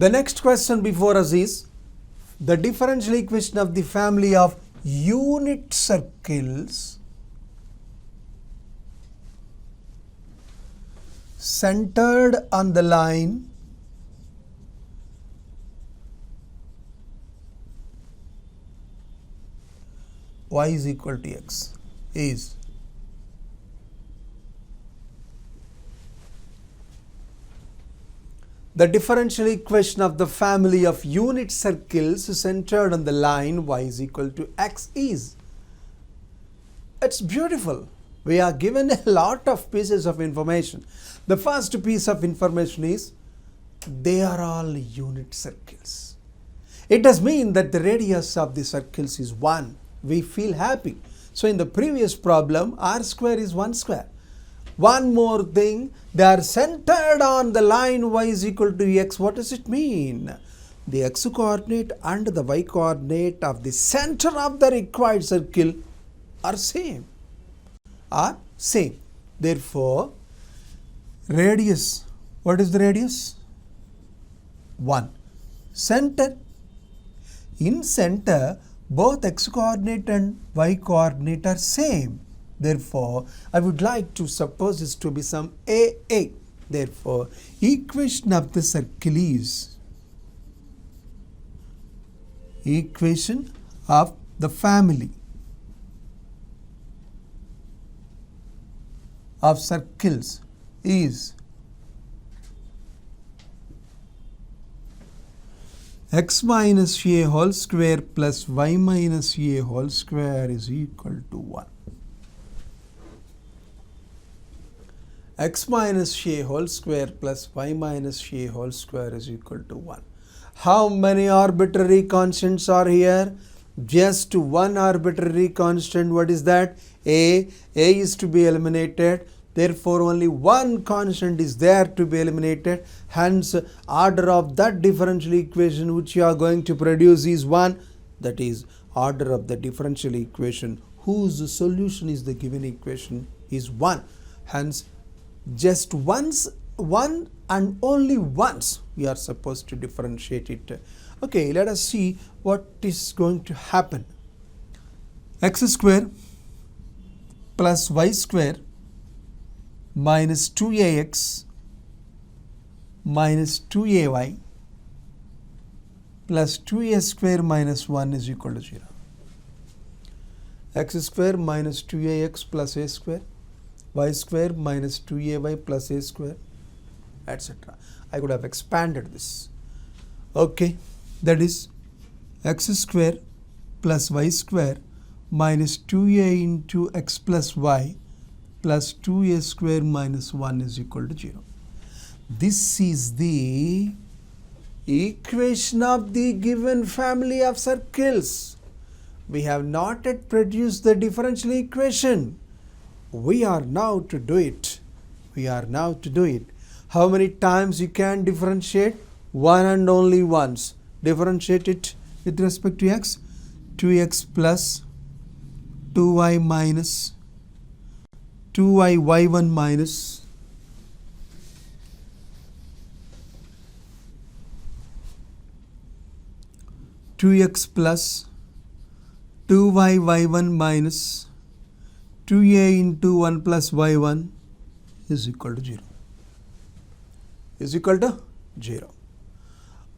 The next question before us is the differential equation of the family of unit circles centered on the line y is equal to x is the differential equation of the family of unit circles centered on the line y is equal to x is. It's beautiful. We are given a lot of pieces of information. The first piece of information is they are all unit circles. It does mean that the radius of the circles is 1. We feel happy. So in the previous problem, r square is 1 square. One more thing, they are centered on the line y is equal to x. What does it mean? The x coordinate and the y coordinate of the center of the required circle are same. Therefore, radius, what is the radius? 1. Center. In center, both x coordinate and y coordinate are same. Therefore, I would like to suppose this to be some AA. Therefore, equation of the circle is equation of the family of circles is x minus a whole square plus y minus a whole square is equal to 1. X minus a whole square plus y minus a whole square is equal to 1. How many arbitrary constants are here? Just one arbitrary constant. What is that? A is to be eliminated. Therefore, only one constant is there to be eliminated. Hence, order of that differential equation which you are going to produce is 1. That is, order of the differential equation whose solution is the given equation is 1. Hence, just once, one and only once we are supposed to differentiate it. Okay, let us see what is going to happen. X square plus y square minus 2ax minus 2ay plus 2a square minus 1 is equal to 0. X square minus 2ax plus a square, y square minus 2ay plus a square, etc. I could have expanded this. Okay, that is x square plus y square minus 2a into x plus y plus 2a square minus 1 is equal to 0. This is the equation of the given family of circles. We have not yet produced the differential equation. We are now to do it. How many times you can differentiate? One and only once. Differentiate it with respect to x. 2x plus 2y minus 2y y1 minus 2x plus 2y y1 minus 2a into 1 plus y1 is equal to 0.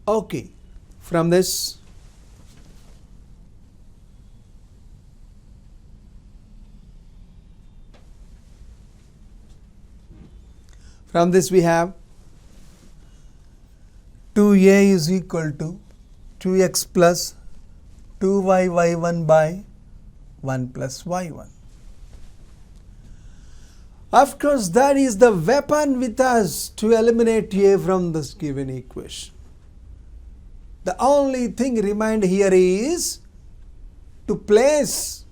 Okay, from this we have 2a is equal to 2x plus 2y y1 by 1 plus y1. Of course, that is the weapon with us to eliminate a from this given equation. The only thing remained here is to place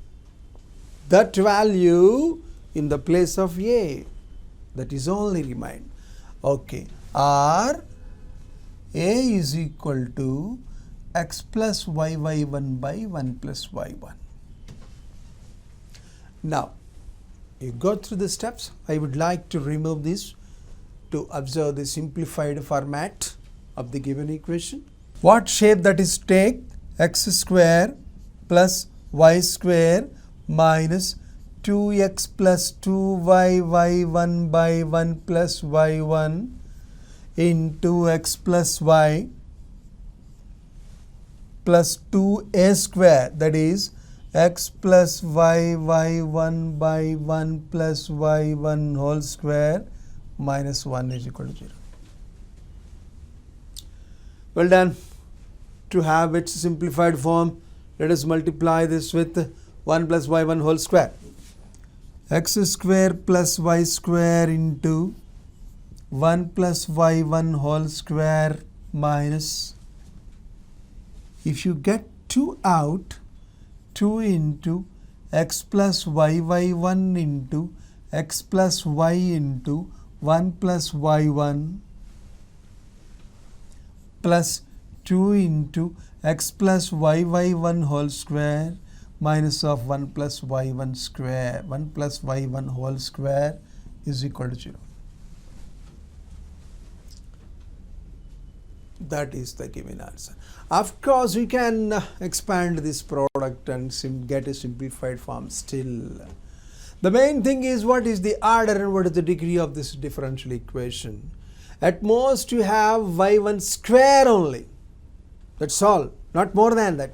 that value in the place of a. That is only remained. Okay, or a is equal to x plus y y1 by 1 plus y1. Now, you go through the steps. I would like to remove this to observe the simplified format. of the given equation. What shape that is take? X square plus y square minus 2x plus 2y y1 by 1 plus y1 into x plus y plus 2a square, that is x plus y y1 by 1 plus y1 whole square minus 1 is equal to 0. Well done. To have its simplified form, let us multiply this with 1 plus y1 whole square. X square plus y square into 1 plus y1 whole square minus, if you get 2 out, 2 into x plus y1 into x plus y into 1 plus y1 plus 2 into x plus y1 whole square minus of 1 plus y1 square. 1 plus y1 whole square is equal to 0. That is the given answer. Of course, we can expand this product and get a simplified form still. The main thing is what is the order and what is the degree of this differential equation. At most you have y1 square only. That's all, not more than that.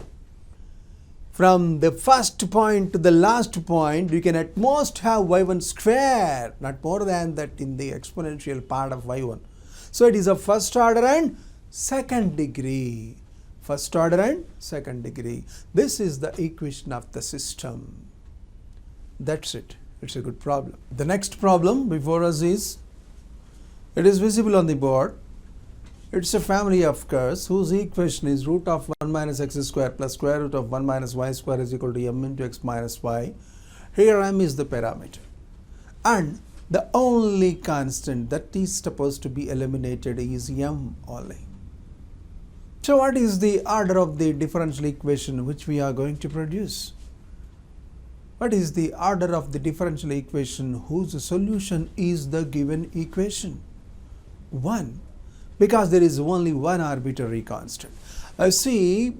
From the first point to the last point, you can at most have y1 square, not more than that in the exponential part of y1. So it is a first order and second degree. First order and second degree. This is the equation of the system. That's it. It's a good problem. The next problem before us is, it is visible on the board. It's a family of curves whose equation is root of 1 minus x square plus square root of 1 minus y square is equal to m into x minus y. Here m is the parameter. And the only constant that is supposed to be eliminated is m only. So what is the order of the differential equation which we are going to produce? What is the order of the differential equation whose solution is the given equation? 1, because there is only one arbitrary constant. See,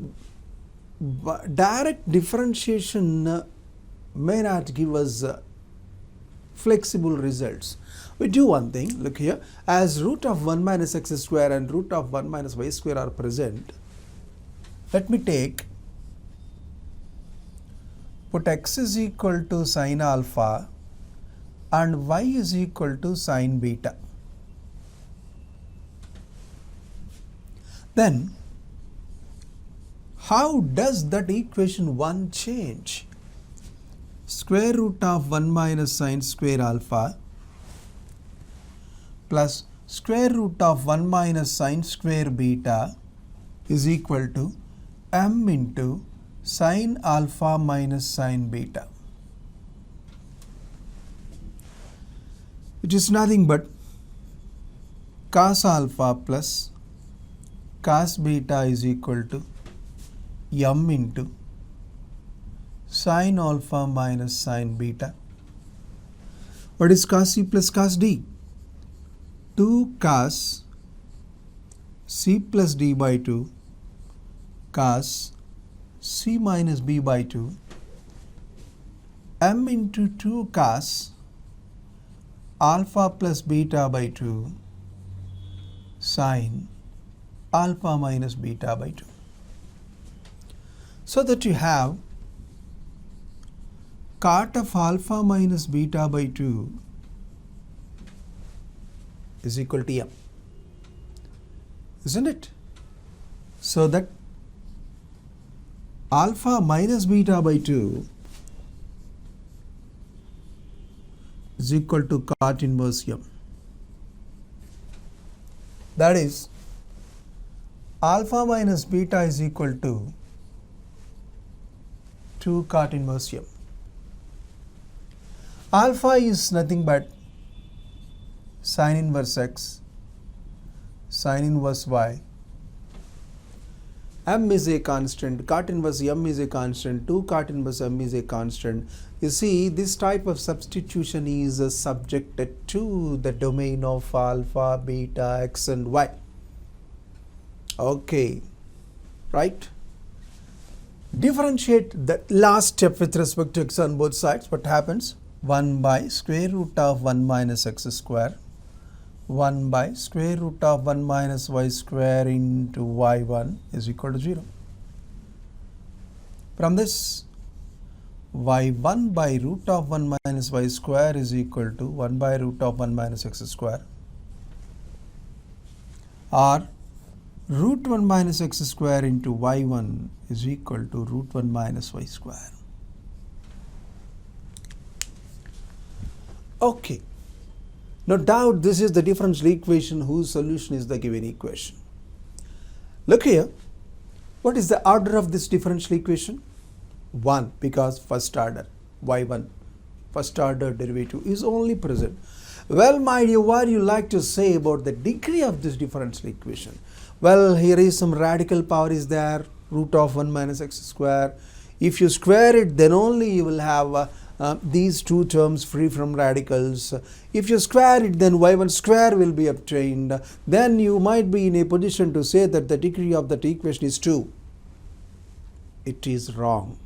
direct differentiation may not give us flexible results. We do one thing, look here, as root of 1 minus x square and root of 1 minus y square are present, let me put x is equal to sine alpha and y is equal to sine beta. Then, how does that equation 1 change? Square root of 1 minus sine square alpha plus square root of 1 minus sine square beta is equal to m into sine alpha minus sine beta. It is nothing but cos alpha plus cos beta is equal to m into sine alpha minus sine beta. What is cos c plus cos d? 2 cos c plus d by 2 cos c minus b by 2 m into 2 cos alpha plus beta by 2 sine alpha minus beta by 2. So that you have cot of alpha minus beta by 2 is equal to m, isn't it? So that alpha minus beta by 2 is equal to cot inverse m. That is, alpha minus beta is equal to 2 cot inverse m. Alpha is nothing but sine inverse x, sine inverse y. M is a constant, cot inverse m is a constant, 2 cot inverse m is a constant. You see, this type of substitution is subjected to the domain of alpha, beta, x and y. Okay, right? Differentiate the last step with respect to x on both sides. What happens? 1 by square root of 1 minus x square, 1 by square root of 1 minus y square into y1 is equal to 0. From this, y1 by root of 1 minus y square is equal to 1 by root of 1 minus x square, or root 1 minus x square into y1 is equal to root 1 minus y square. Okay, no doubt this is the differential equation whose solution is the given equation. Look here, what is the order of this differential equation? 1, because first order, y1, first order derivative is only present. Well, my dear, what do you like to say about the degree of this differential equation? Well, here is some radical power is there, root of 1 minus x square. If you square it, then only you will have these two terms free from radicals. If you square it, then y1 square will be obtained. Then you might be in a position to say that the degree of that equation is 2. It is wrong.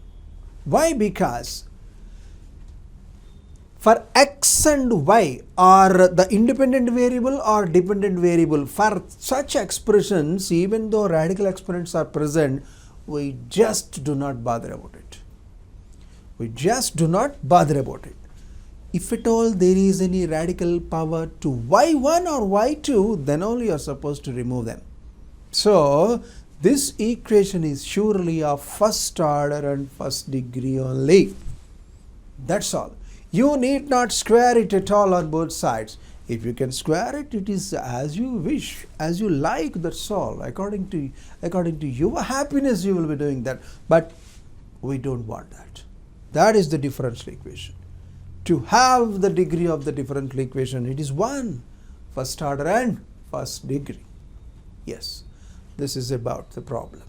Why? Because for x and y are the independent variable or dependent variable, for such expressions, even though radical exponents are present, we just do not bother about it. We just do not bother about it. If at all there is any radical power to y1 or y2, then only you are supposed to remove them. So this equation is surely of first order and first degree only. That's all. You need not square it at all on both sides. If you can square it, it is as you wish, as you like, that's all. According to your happiness, you will be doing that. But we don't want that. That is the differential equation. To have the degree of the differential equation, it is 1, first order and first degree. Yes, this is about the problem.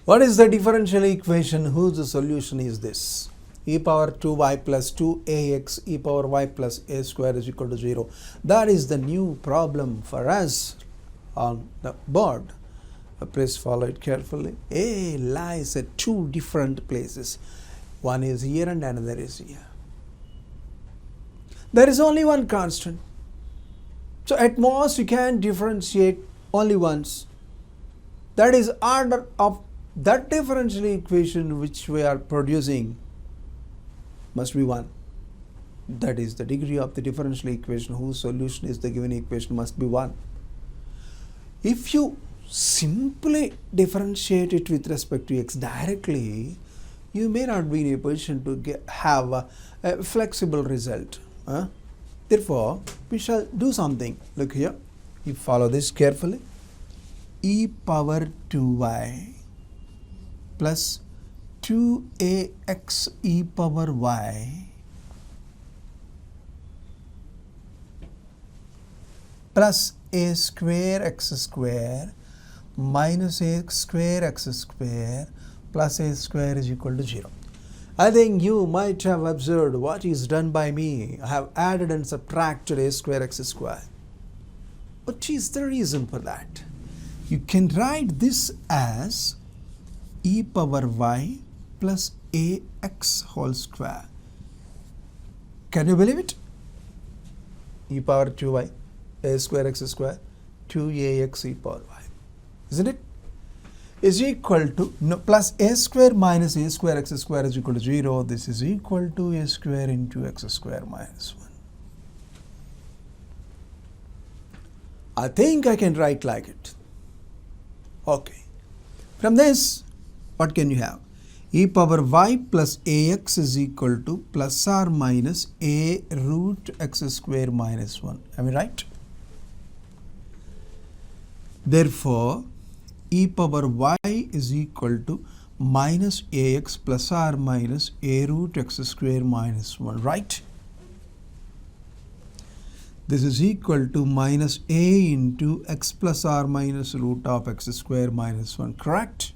What is the differential equation whose solution is this? E power 2y plus 2ax e power y plus a square is equal to 0. That is the new problem for us on the board. Please follow it carefully. A lies at two different places. One is here and another is here. There is only one constant. So at most you can differentiate only once. That is order of that differential equation which we are producing must be 1. That is the degree of the differential equation whose solution is the given equation must be 1. If you simply differentiate it with respect to x directly, you may not be in a position to have a flexible result. Therefore, we shall do something. Look here, you follow this carefully. E power 2y plus 2ax e power y plus a square x square minus a square x square plus a square is equal to 0. I think you might have observed what is done by me. I have added and subtracted a square x square. What is the reason for that? You can write this as e power y plus ax whole square. Can you believe it? E power 2y, a square x square, 2ax e power y. Isn't it? Is equal to plus a square minus a square x square is equal to 0. This is equal to a square into x square minus 1. I think I can write like it. Okay. From this, what can you have? E power y plus ax is equal to plus or minus a root x square minus 1. Am I right? Therefore, e power y is equal to minus ax plus or minus a root x square minus 1, right? This is equal to minus a into x plus or minus root of x square minus 1, correct?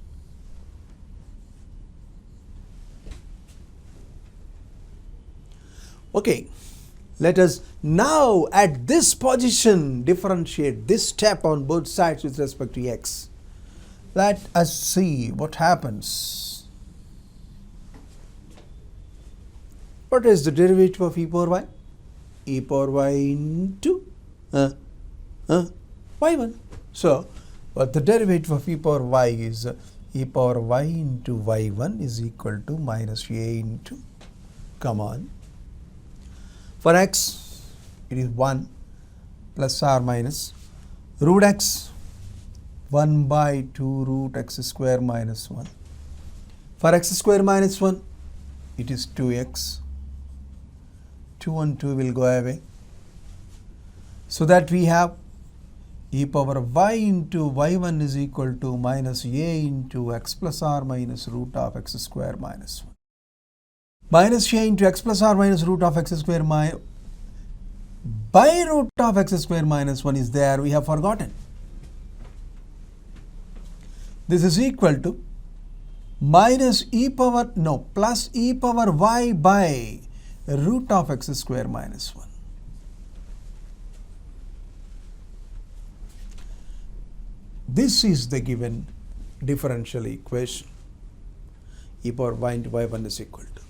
Okay, let us now at this position differentiate this step on both sides with respect to x. Let us see what happens. What is the derivative of e power y? E power y into y1. So, but the derivative of e power y is e power y into y1 is equal to minus a into, come on. For x, it is 1 plus or minus root x, 1 by 2 root x square minus 1. For x square minus 1, it is 2x. 2 and 2 will go away. So that we have e power y into y1 is equal to minus a into x plus or minus root of x square minus 1. Minus a into x plus or minus root of x square by root of x square minus 1 is there, we have forgotten. This is equal to minus plus e power y by root of x square minus 1. This is the given differential equation. E power y into y1 is equal to.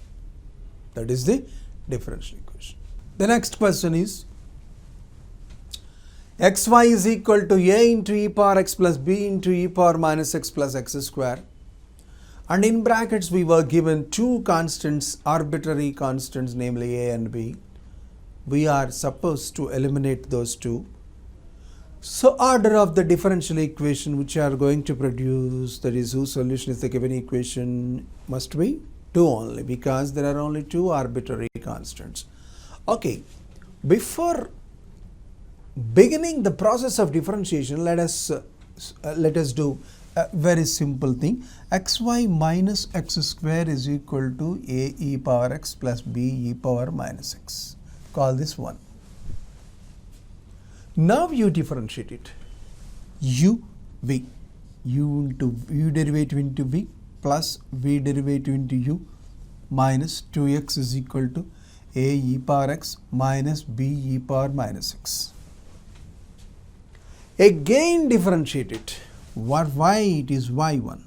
That is the differential equation. The next question is xy is equal to a into e power x plus b into e power minus x plus x square. And in brackets we were given two constants, arbitrary constants, namely a and b. We are supposed to eliminate those two. So order of the differential equation which are going to produce, that is whose solution is the given equation, must be 2 only, because there are only two arbitrary constants. Okay, before beginning the process of differentiation, let us do a very simple thing. Xy minus x square is equal to a e power x plus b e power minus x. Call this 1. Now you differentiate it. U into u derivative into v plus v derivative into u minus 2x is equal to a e power x minus b e power minus x. Again differentiate it. What y? It is y1.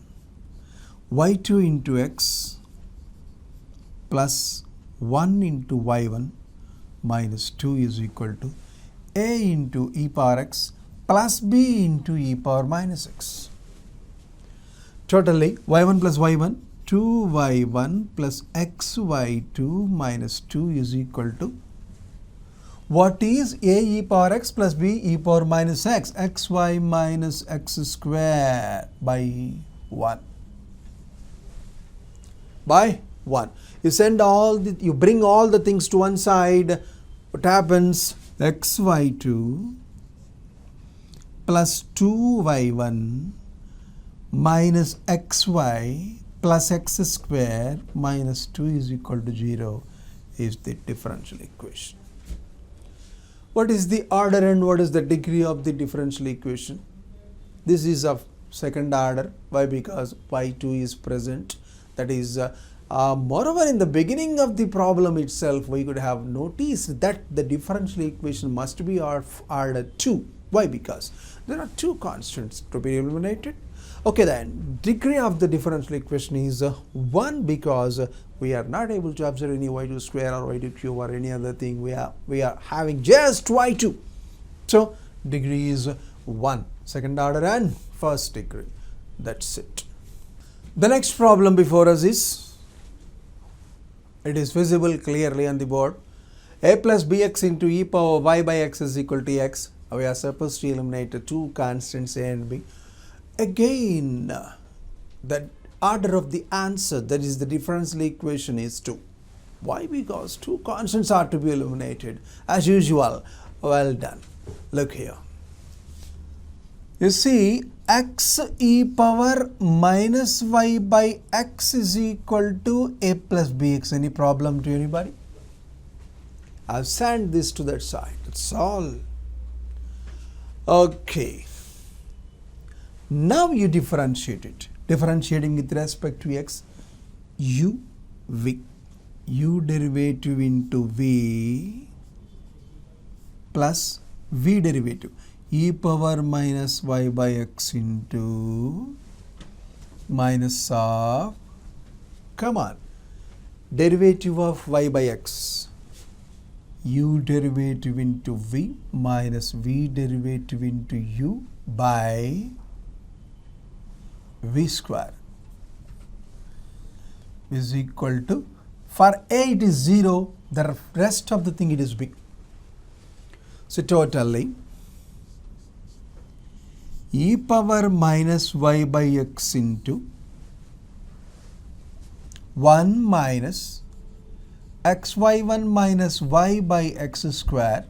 y2 into x plus 1 into y1 minus 2 is equal to a into e power x plus b into e power minus x. Totally y1 plus y1, 2y1 plus xy2 minus 2 is equal to, what is a e power x plus b e power minus x? Xy minus x square by 1. By 1. You bring all the things to one side. What happens? xy2 plus 2y1 minus xy plus x square minus 2 is equal to 0 is the differential equation. What is the order and what is the degree of the differential equation? This is of second order. Why? Because y2 is present. That is, moreover, in the beginning of the problem itself, we could have noticed that the differential equation must be of order 2. Why? Because there are two constants to be eliminated. Okay, then degree of the differential equation is 1, because we are not able to observe any y2 square or y2 cube or any other thing. We are having just y2. So degree is 1, second order and first degree. That's it. The next problem before us is, it is visible clearly on the board. A plus bx into e power y by x is equal to x. We are supposed to eliminate the two constants a and b. Again, the order of the answer, that is the differential equation, is 2. Why? Because two constants are to be eliminated. As usual. Well done. Look here. You see, x e power minus y by x is equal to a plus bx. Any problem to anybody? I've sent this to that side. That's all. Okay. Now you differentiate it. Differentiating with respect to x, u derivative into v plus v derivative e power minus y by x into minus of, come on, derivative of y by x, u derivative into v minus v derivative into u by v square is equal to, for a it is 0, the rest of the thing it is b. So totally e power minus y by x into 1 minus xy1 minus y by x square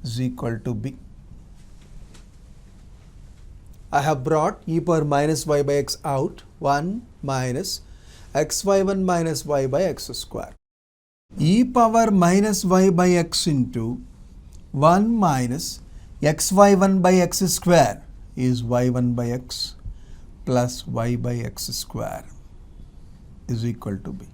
is equal to b. I have brought e power minus y by x out, 1 minus xy1 minus y by x square. E power minus y by x into 1 minus xy1 by x square is y1 by x plus y by x square is equal to b.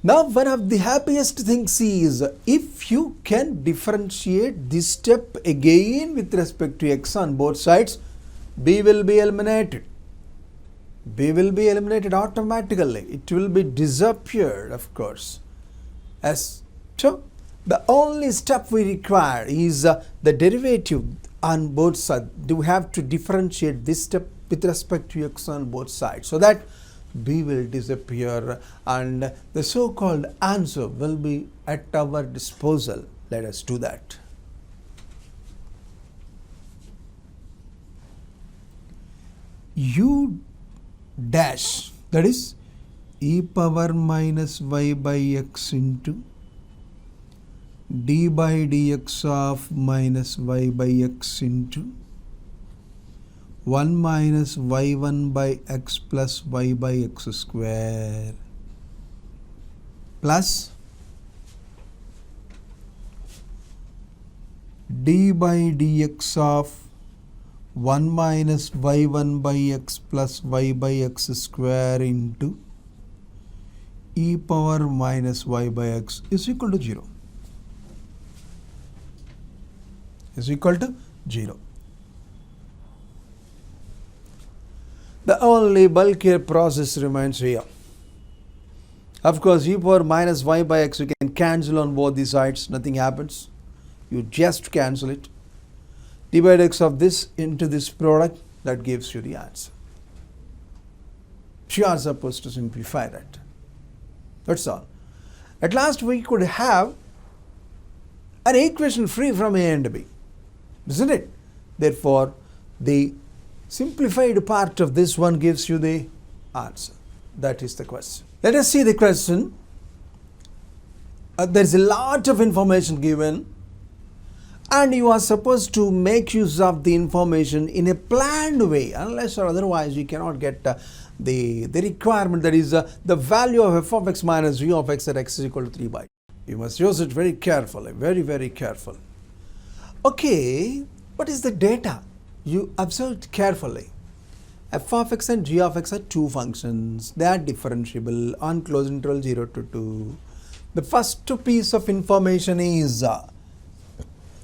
Now one of the happiest things is if you can differentiate this step again with respect to x on both sides, b will be eliminated. B will be eliminated automatically. It will be disappeared, of course. As so, the only step we require is the derivative on both sides. Do we have to differentiate this step with respect to x on both sides so that b will disappear and the so-called answer will be at our disposal. Let us do that. U dash, that is e power minus y by x into d by dx of minus y by x into 1 minus y1 by x plus y by x square plus d by dx of 1 minus y1 by x plus y by x square into e power minus y by x is equal to 0. Is equal to 0. The only bulkier process remains here. Of course, e power minus y by x you can cancel on both the sides, nothing happens. You just cancel it. Divide x of this into this product, that gives you the answer. You are supposed to simplify that. That's all. At last we could have an equation free from a and b, isn't it? Therefore, the simplified part of this one gives you the answer. That is the question. Let us see the question. There is a lot of information given and you are supposed to make use of the information in a planned way. Unless or otherwise you cannot get the requirement, that is the value of f of x minus g of x at x is equal to 3 by. You must use it very carefully, very, very careful. Okay, what is the data? You observe carefully. F of x and g of x are two functions. They are differentiable on closed interval 0 to 2. The first piece of information is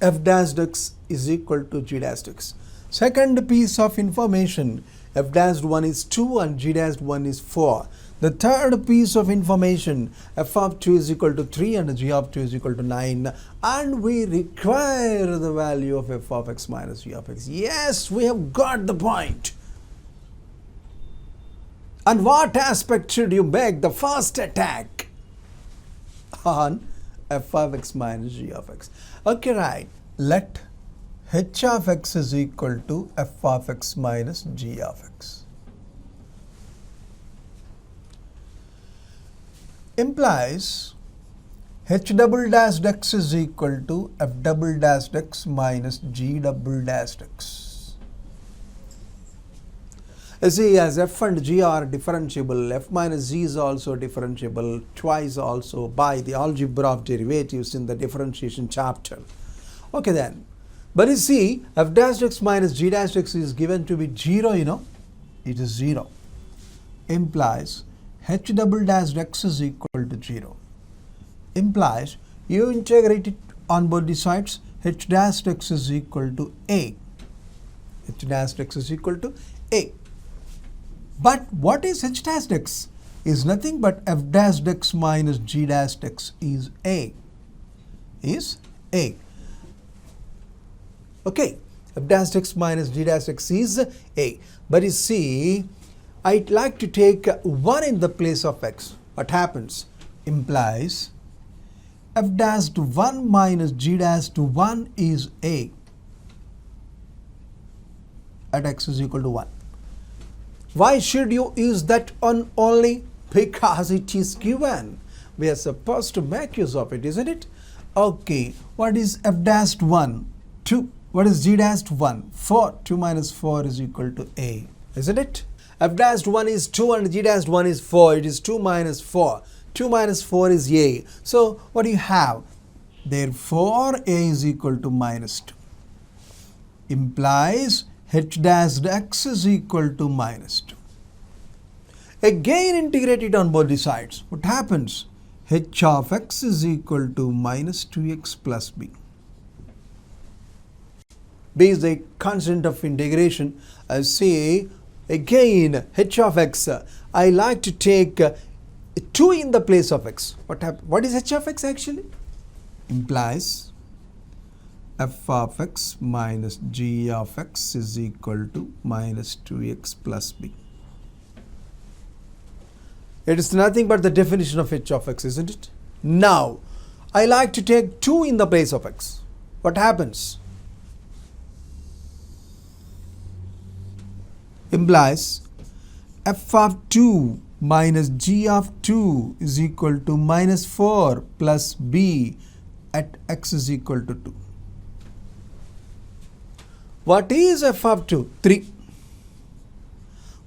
f dash x is equal to g dash x. Second piece of information, f dash 1 is 2 and g dash 1 is 4. The third piece of information, f of 2 is equal to 3 and g of 2 is equal to 9, and we require the value of f of x minus g of x. Yes, we have got the point. And what aspect should you make the first attack on f of x minus g of x? Okay, right. Let h of x is equal to f of x minus g of x. Implies h double dash x is equal to f double dash x minus g double dash x. You see, as f and g are differentiable, f minus g is also differentiable twice also by the algebra of derivatives in the differentiation chapter. Okay then, but you see, f dash x minus g dash x is given to be 0, you know, it is 0. Implies h double dash x is equal to 0. Implies you integrate it on both the sides, h dash x is equal to a. H dash x is equal to A. But what is H dash x? Is nothing but f dash x minus g dash x is A. Is A. Okay, f dash x minus g dash x is A. But you see, I'd like to take 1 in the place of x. What happens? Implies f dash to 1 minus g dash to 1 is A at x is equal to 1. Why should you use that one only? Because it is given. We are supposed to make use of it, isn't it? Okay, what is f dash 1? 2. What is g dash 1? 4. 2 minus 4 is equal to A, isn't it? F dash 1 is 2 and g dash 1 is 4. It is 2 minus 4. 2 minus 4 is A. So what do you have? Therefore, A is equal to minus 2. Implies h dash x is equal to minus 2. Again integrate it on both the sides. What happens? H of x is equal to minus 2x plus b. B is the constant of integration. I say again h of x. I like to take 2 in the place of x. What is h of x actually? Implies f of x minus g of x is equal to minus 2x plus b. It is nothing but the definition of h of x, isn't it? Now, I like to take 2 in the place of x. What happens? Implies f of 2 minus g of 2 is equal to minus 4 plus b at x is equal to 2. What is f of 2? 3.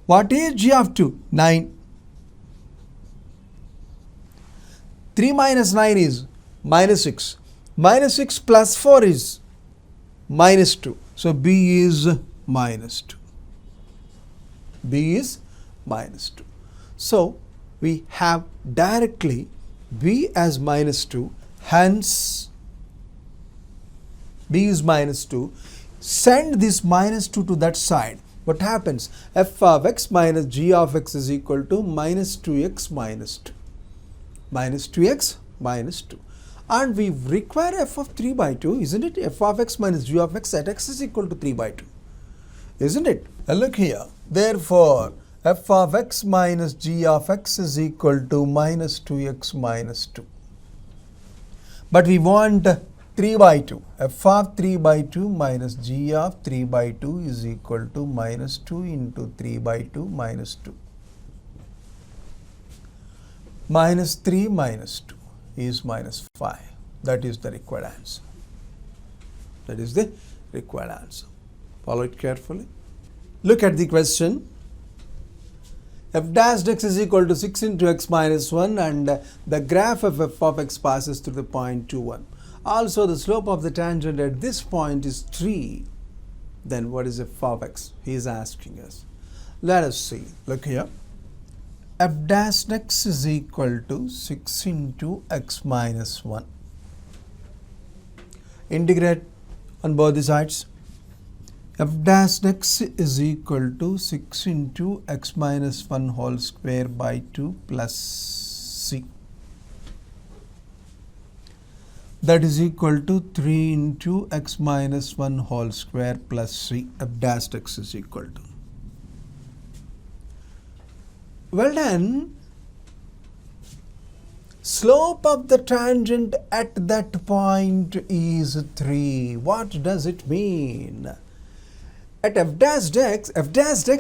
What is g of 2? 9. 3 minus 9 is minus 6. Minus 6 plus 4 is minus 2. So b is minus 2. B is minus 2. So we have directly b as minus 2. Hence, b is minus 2. Send this minus 2 to that side. What happens? F of x minus g of x is equal to minus 2x minus 2. Minus 2x minus 2. And we require f of 3 by 2, isn't it? F of x minus g of x at x is equal to 3 by 2. Isn't it? And look here. Therefore, f of x minus g of x is equal to minus 2x minus 2. But we want 3 by 2. F of 3 by 2 minus g of 3 by 2 is equal to minus 2 into 3 by 2 minus 2. Minus 3 minus 2 is minus 5. That is the required answer. That is the required answer. Follow it carefully. Look at the question. F dash x is equal to 6 into x minus 1 and the graph of f of x passes through the point 2, 1. Also the slope of the tangent at this point is 3. Then what is f of x? He is asking us. Let us see. Look here. F dash x is equal to 6 into x minus 1. Integrate on both the sides. F dash x is equal to 6 into x minus 1 whole square by 2 plus c. That is equal to 3 into x minus 1 whole square plus c. F dash x is equal to. Well done. Slope of the tangent at that point is 3. What does it mean? At f dash x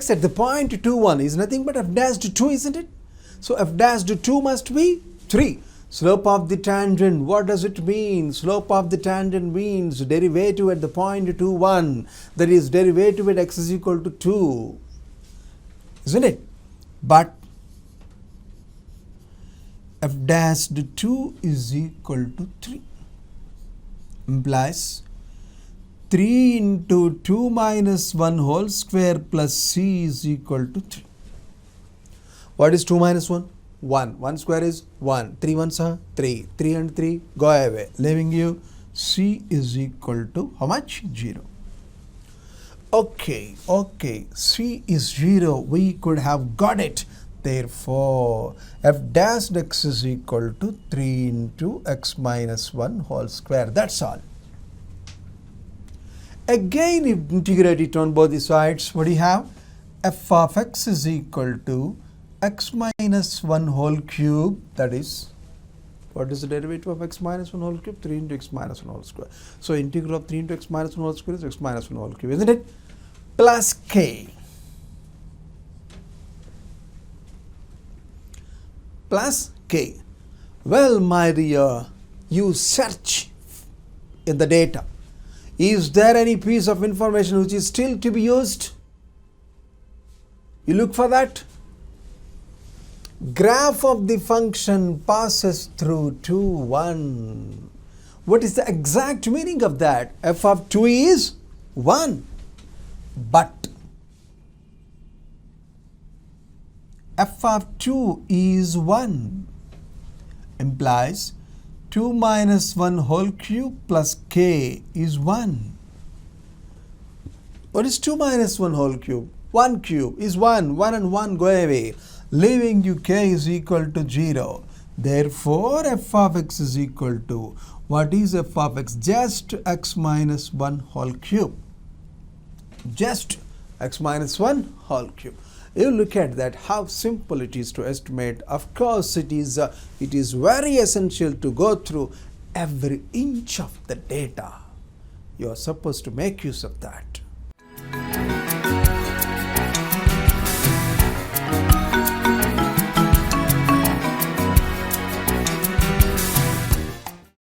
at the point 2, 1 is nothing but f dash to 2, isn't it? So f dash to 2 must be 3. Slope of the tangent, what does it mean? Slope of the tangent means derivative at the point 2, 1. That is derivative at x is equal to 2. Isn't it? But f dash to 2 is equal to 3. Implies 3 into 2 minus 1 whole square plus c is equal to 3. What is 2 minus 1? 1. 1 square is 1. 3 ones are 3. 3 and 3 go away, leaving you c is equal to how much? 0. Okay, c is 0, we could have got it. Therefore, f dash x is equal to 3 into x minus 1 whole square. That's all. Again, if integrate it on both the sides, what do you have? F of x is equal to x minus 1 whole cube. That is, what is the derivative of x minus 1 whole cube? 3 into x minus 1 whole square. So, integral of 3 into x minus 1 whole square is x minus 1 whole cube, isn't it? Plus k. Plus k. Well, my dear, you search in the data. Is there any piece of information which is still to be used? You look for that. Graph of the function passes through 2, 1. What is the exact meaning of that? F of 2 is 1. But f of 2 is 1 implies 2 minus 1 whole cube plus k is 1. What is 2 minus 1 whole cube? 1 cube is 1. 1 and 1 go away, leaving you k is equal to 0. Therefore, f of x is equal to, what is f of x? Just x minus 1 whole cube. Just x minus 1 whole cube. You look at that, how simple it is to estimate. Of course, it is very essential to go through every inch of the data. You are supposed to make use of that.